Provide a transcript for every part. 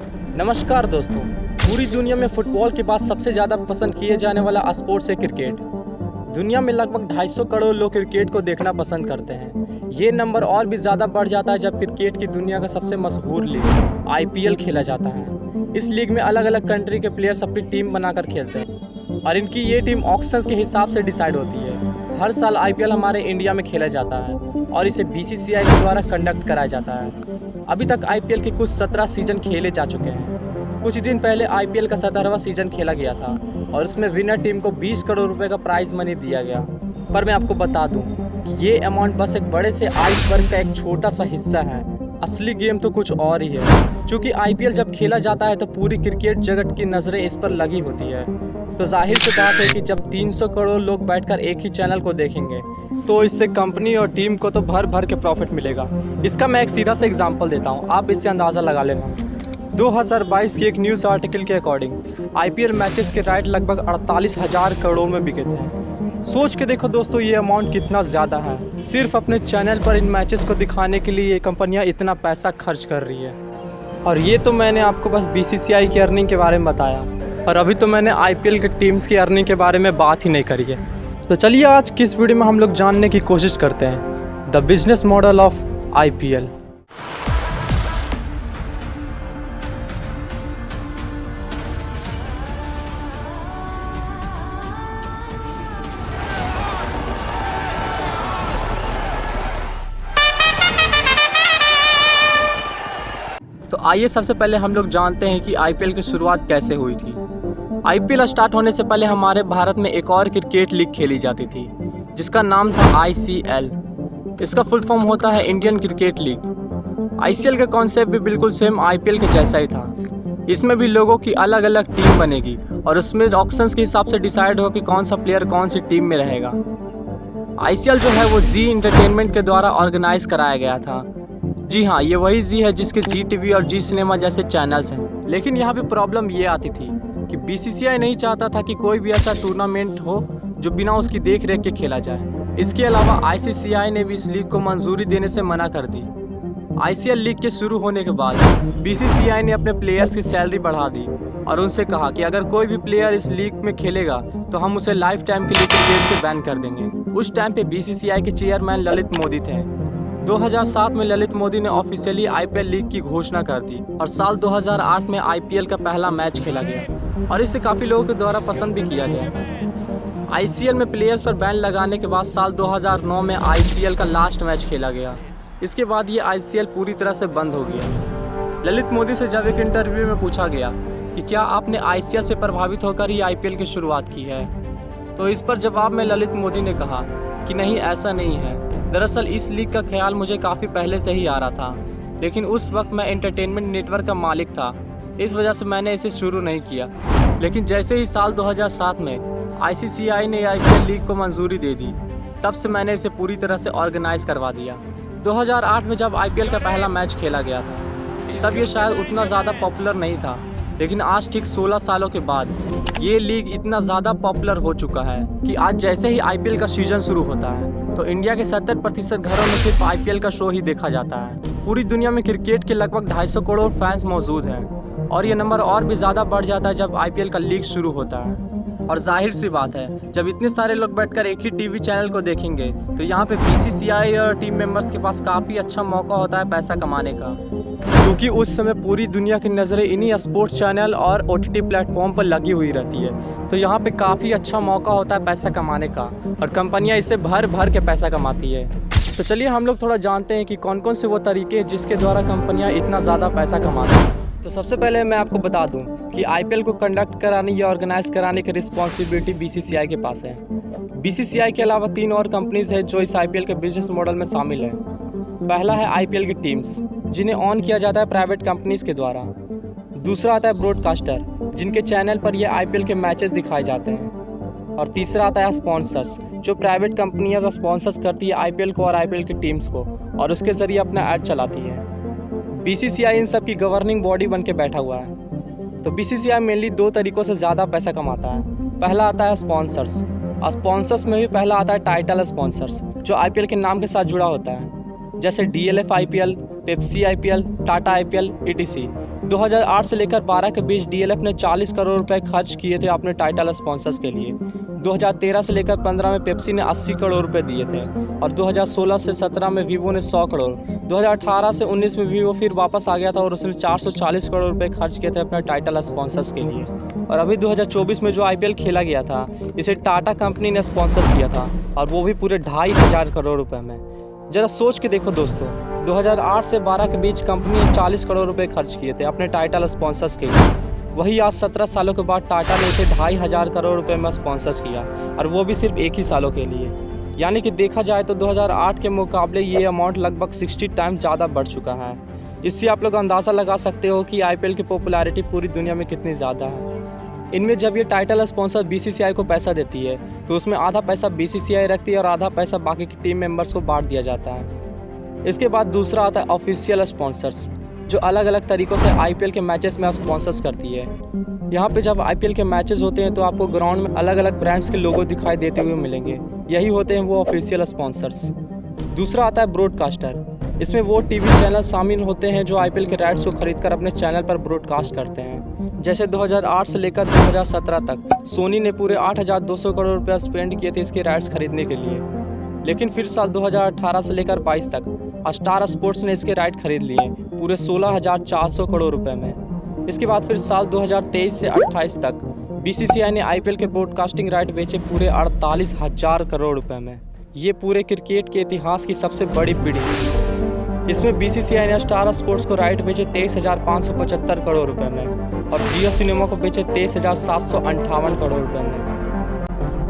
नमस्कार दोस्तों। पूरी दुनिया में फुटबॉल के बाद सबसे ज़्यादा पसंद किए जाने वाला स्पोर्ट्स है क्रिकेट। दुनिया में लगभग 250 करोड़ लोग क्रिकेट को देखना पसंद करते हैं। ये नंबर और भी ज़्यादा बढ़ जाता है जब क्रिकेट की दुनिया का सबसे मशहूर लीग आईपीएल खेला जाता है। इस लीग में अलग अलग कंट्री के प्लेयर्स अपनी टीम बनाकर खेलते हैं और इनकी ये टीम ऑक्शंस के हिसाब से डिसाइड होती है। हर साल आईपीएल हमारे इंडिया में खेला जाता है और इसे बीसीसीआई के द्वारा कंडक्ट कराया जाता है। अभी तक आईपीएल के कुछ 17 सीजन खेले जा चुके हैं। कुछ दिन पहले आईपीएल का 17वां सीजन खेला गया था और उसमें विनर टीम को 20 करोड़ रुपए का प्राइज मनी दिया गया। पर मैं आपको बता दूं कि ये अमाउंट बस एक बड़े से आइसबर्ग का एक छोटा सा हिस्सा है। असली गेम तो कुछ और ही है। क्योंकि आईपीएल जब खेला जाता है तो पूरी क्रिकेट जगत की नज़रें इस पर लगी होती है। तो जाहिर सी बात है कि जब 300 करोड़ लोग बैठकर एक ही चैनल को देखेंगे तो इससे कंपनी और टीम को तो भर भर के प्रॉफिट मिलेगा। इसका मैं एक सीधा सा एग्जांपल देता हूँ, आप इससे अंदाज़ा लगा लेना। 2022 की एक न्यूज़ आर्टिकल के अकॉर्डिंग आईपीएल मैचेस के राइट लगभग 48,000 करोड़ में बिके थे। सोच के देखो दोस्तों, ये अमाउंट कितना ज़्यादा है। सिर्फ अपने चैनल पर इन मैचेस को दिखाने के लिए ये कंपनियाँ इतना पैसा खर्च कर रही है। और ये तो मैंने आपको बस बीसीसीआई की अर्निंग के बारे में बताया, और अभी तो मैंने आईपीएल के टीम्स की अर्निंग के बारे में बात ही नहीं करी है। तो चलिए आज की इस वीडियो में हम लोग जानने की कोशिश करते हैं the business model of IPL. तो आइए सबसे पहले हम लोग जानते हैं कि आईपीएल की शुरुआत कैसे हुई थी। आईपीएल स्टार्ट होने से पहले हमारे भारत में एक और क्रिकेट लीग खेली जाती थी जिसका नाम था आईसीएल। इसका फुल फॉर्म होता है इंडियन क्रिकेट लीग। आईसीएल का कॉन्सेप्ट भी बिल्कुल सेम आईपीएल के जैसा ही था। इसमें भी लोगों की अलग अलग टीम बनेगी और उसमें ऑक्शंस के हिसाब से डिसाइड हो कि कौन सा प्लेयर कौन सी टीम में रहेगा। आईसीएल जो है वो जी एंटरटेनमेंट के द्वारा ऑर्गेनाइज कराया गया था। जी हाँ, ये वही जी है जिसके जी टीवी और जी सिनेमा जैसे चैनल्स हैं। लेकिन यहाँ पे प्रॉब्लम ये आती थी कि बीसीसीआई नहीं चाहता था कि कोई भी ऐसा टूर्नामेंट हो जो बिना उसकी देख रेख के खेला जाए। इसके अलावा आईसीसीआई ने भी इस लीग को मंजूरी देने से मना कर दी। आईसीएल लीग के शुरू होने के बाद बीसीसीआई ने अपने प्लेयर्स की सैलरी बढ़ा दी और उनसे कहा कि अगर कोई भी प्लेयर इस लीग में खेलेगा तो हम उसे लाइफ टाइम के लिए क्रिकेट से बैन कर देंगे। उस टाइम पे बीसीसीआई के चेयरमैन ललित मोदी थे। 2007 में ललित मोदी ने ऑफिशियली आईपीएल लीग की घोषणा कर दी और साल 2008 में आईपीएल का पहला मैच खेला गया और इसे काफ़ी लोगों के द्वारा पसंद भी किया गया था। आईसीएल में प्लेयर्स पर बैन लगाने के बाद साल 2009 में आईसीएल का लास्ट मैच खेला गया। इसके बाद ये आईसीएल पूरी तरह से बंद हो गया। ललित मोदी से जब एक इंटरव्यू में पूछा गया कि क्या आपने आईसीएल से प्रभावित होकर ही आईपीएल की शुरुआत की है, तो इस पर जवाब में ललित मोदी ने कहा कि नहीं, ऐसा नहीं है। दरअसल इस लीग का ख्याल मुझे काफ़ी पहले से ही आ रहा था, लेकिन उस वक्त मैं एंटरटेनमेंट नेटवर्क का मालिक था, इस वजह से मैंने इसे शुरू नहीं किया। लेकिन जैसे ही साल 2007 में आईसीसीआई ने आईपीएल लीग को मंजूरी दे दी, तब से मैंने इसे पूरी तरह से ऑर्गेनाइज करवा दिया। 2008 में जब आईपीएल का पहला मैच खेला गया था तब ये शायद उतना ज़्यादा पॉपुलर नहीं था, लेकिन आज ठीक 16 सालों के बाद ये लीग इतना ज़्यादा पॉपुलर हो चुका है कि आज जैसे ही आईपीएल का सीजन शुरू होता है तो इंडिया के 70% घरों में सिर्फ आईपीएल का शो ही देखा जाता है। पूरी दुनिया में क्रिकेट के लगभग 250 करोड़ फैंस मौजूद हैं और ये नंबर और भी ज़्यादा बढ़ जाता है जब आईपीएल का लीग शुरू होता है। और जाहिर सी बात है, जब इतने सारे लोग बैठकर एक ही टीवी चैनल को देखेंगे तो यहाँ पे बीसीसीआई और टीम मेंबर्स के पास काफ़ी अच्छा मौका होता है पैसा कमाने का, क्योंकि उस समय पूरी दुनिया की नज़रें इन्हीं स्पोर्ट्स चैनल और ओटीटी प्लेटफॉर्म पर लगी हुई रहती है। तो यहाँ पे काफ़ी अच्छा मौका होता है पैसा कमाने का और कंपनियाँ इसे भर भर के पैसा कमाती है। तो चलिए हम लोग थोड़ा जानते हैं कि कौन कौन से वो तरीके हैं जिसके द्वारा कंपनियाँ इतना ज़्यादा पैसा कमाती हैं। तो सबसे पहले मैं आपको बता दूं कि आईपीएल को कंडक्ट कराने या ऑर्गेनाइज कराने की रिस्पॉन्सिबिलिटी बीसीसीआई के पास है। बीसीसीआई के अलावा 3 और कंपनीज हैं जो इस आईपीएल के बिजनेस मॉडल में शामिल है। पहला है आईपीएल की टीम्स, जिन्हें ऑन किया जाता है प्राइवेट कंपनीज के द्वारा। दूसरा आता है ब्रॉडकास्टर, जिनके चैनल पर ये आईपीएल के मैचेस दिखाए जाते हैं। और तीसरा आता है स्पॉन्सर्स, जो प्राइवेट कंपनियाँ स्पॉन्सर्स करती है आईपीएल को और आईपीएल की टीम्स को और उसके ज़रिए अपना ऐड चलाती है। बीसीसीआई इन सब की गवर्निंग बॉडी बन के बैठा हुआ है। तो बीसीसीआई मेनली 2 तरीक़ों से ज़्यादा पैसा कमाता है। पहला आता है स्पॉन्सर्स। स्पॉन्सर्स में भी पहला आता है टाइटल स्पॉन्सर्स, जो आईपीएल के नाम के साथ जुड़ा होता है, जैसे DLF IPL, Pepsi IPL, Tata IPL, etc. 2008 से लेकर 12 के बीच डीएलएफ ने 40 करोड़ रुपए खर्च किए थे अपने टाइटल स्पॉन्सर्स के लिए। 2013 से लेकर 15 में पेप्सी ने 80 करोड़ रुपए दिए थे और 2016 से 17 में वीवो ने 100 करोड़। 2018 से 19 में वीवो फिर वापस आ गया था और उसने 440 करोड़ रुपए खर्च किए थे अपने टाइटल स्पॉन्सर्स के लिए। और अभी 2024 में जो आईपीएल खेला गया था इसे टाटा कंपनी ने स्पॉन्सर किया था और वो भी पूरे 2,500 करोड़ रुपए में। जरा सोच के देखो दोस्तों, 2008 से 12 के बीच कंपनी ने 40 करोड़ रुपए खर्च किए थे अपने टाइटल स्पॉन्सर्स के लिए। वही आज 17 सालों के बाद टाटा ने इसे 2,500 करोड़ रुपए में स्पॉन्सर्स किया और वो भी सिर्फ एक ही सालों के लिए। यानी कि देखा जाए तो 2008 के मुकाबले ये अमाउंट लगभग 60 टाइम ज़्यादा बढ़ चुका है। इससे आप लोग अंदाज़ा लगा सकते हो कि आईपीएल की पॉपुलैरिटी पूरी दुनिया में कितनी ज़्यादा है। इनमें जब ये टाइटल स्पॉन्सर बीसीसीआई को पैसा देती है तो उसमें आधा पैसा बीसीसीआई रखती है और आधा पैसा बाकी की टीम मेंबर्स को बांट दिया जाता है। इसके बाद दूसरा आता है ऑफिशियल स्पॉन्सर्स, जो अलग अलग तरीक़ों से आईपीएल के मैचेस में स्पॉन्सर्स करती है। यहाँ पे जब आईपीएल के मैचेस होते हैं तो आपको ग्राउंड में अलग अलग ब्रांड्स के लोगो दिखाई देते हुए मिलेंगे, यही होते हैं वो ऑफिशियल स्पॉन्सर्स। दूसरा आता है ब्रॉडकास्टर। इसमें वो टीवी चैनल शामिल होते हैं जो आईपीएल के राइट्स को खरीदकर अपने चैनल पर ब्रॉडकास्ट करते हैं। जैसे 2008 से लेकर 2017 तक सोनी ने पूरे 8,200 करोड़ रुपया स्पेंड किए थे इसके राइट्स खरीदने के लिए। लेकिन फिर साल 2018 से लेकर 22 तक स्टार स्पोर्ट्स ने इसके राइट खरीद लिए पूरे 16,400 करोड़ रुपए में। इसके बाद फिर साल 2023 से 28 तक बीसीसीआई ने आईपीएल के ब्रॉडकास्टिंग राइट बेचे पूरे 48,000 करोड़ रुपए में। ये पूरे क्रिकेट के इतिहास की सबसे बड़ी बिडिंग। इसमें बीसीसीआई ने स्टार स्पोर्ट्स को राइट बेचे 23,575 करोड़ रुपए में और जियो सिनेमा को बेचे 23,758 करोड़ रुपए में।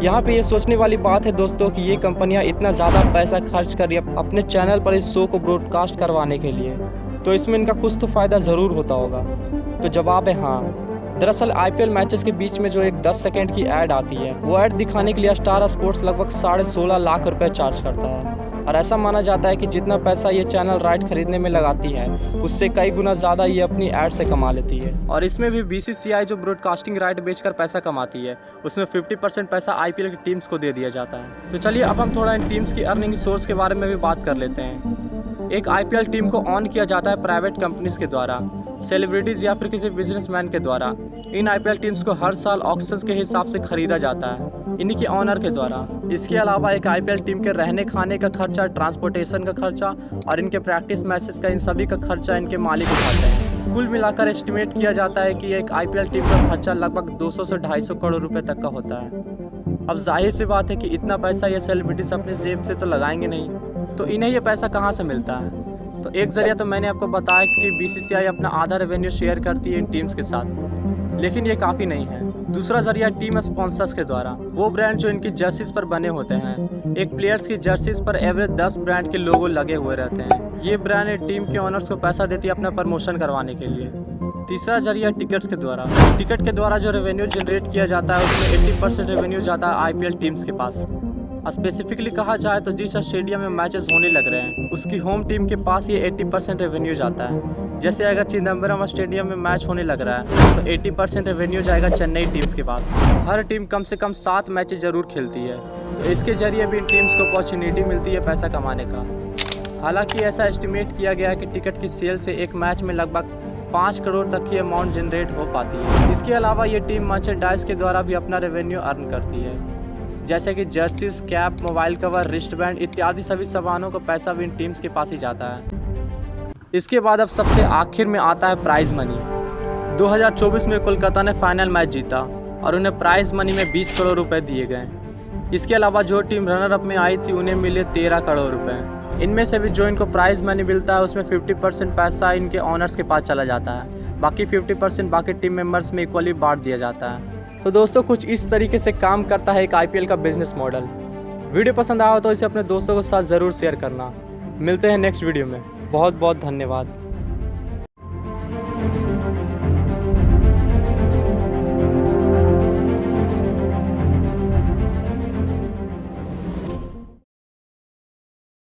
यहाँ पे ये सोचने वाली बात है दोस्तों कि ये कंपनियाँ इतना ज़्यादा पैसा खर्च कर रही है अपने चैनल पर इस शो को ब्रॉडकास्ट करवाने के लिए, तो इसमें इनका कुछ तो फ़ायदा ज़रूर होता होगा। तो जवाब है हाँ। दरअसल आईपीएल मैचेस के बीच में जो एक 10 सेकंड की ऐड आती है वो ऐड दिखाने के लिए स्टार स्पोर्ट्स लगभग 16.5 लाख रुपए चार्ज करता है। और ऐसा माना जाता है कि जितना पैसा ये चैनल राइट खरीदने में लगाती है उससे कई गुना ज़्यादा ये अपनी ऐड से कमा लेती है। और इसमें भी बीसीसीआई जो ब्रॉडकास्टिंग राइट बेचकर पैसा कमाती है उसमें 50% पैसा आईपीएल की टीम्स को दे दिया जाता है। तो चलिए अब हम थोड़ा इन टीम्स की अर्निंग सोर्स के बारे में भी बात कर लेते हैं। एक आईपीएल टीम को ऑन किया जाता है प्राइवेट कंपनीज के द्वारा, सेलिब्रिटीज़ या फिर किसी बिजनेसमैन के द्वारा। इन आईपीएल टीम्स को हर साल ऑक्शंस के हिसाब से खरीदा जाता है इन्हीं के ऑनर के द्वारा। इसके अलावा एक आईपीएल टीम के रहने खाने का खर्चा, ट्रांसपोर्टेशन का खर्चा और इनके प्रैक्टिस मैचेस का इन सभी का खर्चा इनके मालिक उठाते हैं। कुल मिलाकर एस्टिमेट किया जाता है कि एक आईपीएल टीम का खर्चा लगभग 200 से 250 करोड़ रुपए तक का होता है। अब जाहिर सी बात है कि इतना पैसा ये सेलिब्रिटीज अपने जेब से तो लगाएंगे नहीं, तो इन्हें ये पैसा कहाँ से मिलता है। तो एक जरिया तो मैंने आपको बताया कि बीसीसीआई अपना आधा रेवेन्यू शेयर करती है इन टीम्स के साथ, लेकिन ये काफ़ी नहीं है। दूसरा जरिया टीम स्पॉन्सर्स के द्वारा, वो ब्रांड जो इनकी जर्सीज पर बने होते हैं। एक प्लेयर्स की जर्सीज पर एवरेज 10 ब्रांड के लोगो लगे हुए रहते हैं। ये ब्रांड टीम के ओनर्स को पैसा देती है अपना प्रमोशन करवाने के लिए। तीसरा जरिया टिकट्स के द्वारा। टिकट के द्वारा जो रेवेन्यू जनरेट किया जाता है उसमें 80% रेवेन्यू जाता है आईपीएल टीम्स के पास। स्पेसिफिकली कहा जाए तो जिस स्टेडियम में मैचेस होने लग रहे हैं उसकी होम टीम के पास ये 80% रेवेन्यू जाता है। जैसे अगर चिदम्बरम स्टेडियम में मैच होने लग रहा है तो 80% रेवेन्यू जाएगा चेन्नई टीम्स के पास। हर टीम कम से कम 7 मैचेस जरूर खेलती है, तो इसके जरिए भी इन टीम्स को अपॉर्चुनिटी मिलती है पैसा कमाने का। हालांकि ऐसा एस्टिमेट किया गया है कि टिकट की सेल से एक मैच में लगभग 5 करोड़ तक की अमाउंट जनरेट हो पाती है। इसके अलावा ये टीम मर्चेंडाइज के द्वारा भी अपना रेवेन्यू अर्न करती है, जैसे कि jerseys, cap, mobile cover, wrist band इत्यादि सभी सामानों का पैसा भी इन टीम्स के पास ही जाता है। इसके बाद अब सबसे आखिर में आता है प्राइज़ मनी। 2024 में कोलकाता ने फाइनल मैच जीता और उन्हें प्राइज़ मनी में 20 करोड़ रुपए दिए गए। इसके अलावा जो टीम रनर अप में आई थी उन्हें मिले 13 करोड़ रुपए। इनमें से भी जो इनको प्राइज़ मनी मिलता है उसमें 50% पैसा इनके ऑनर्स के पास चला जाता है, बाकी 50% बाकी टीम मेंबर्स में इक्वली बांट दिया जाता है। तो दोस्तों कुछ इस तरीके से काम करता है एक आईपीएल का बिजनेस मॉडल। वीडियो पसंद आया हो तो इसे अपने दोस्तों के साथ ज़रूर शेयर करना। मिलते हैं नेक्स्ट वीडियो में। बहुत बहुत धन्यवाद।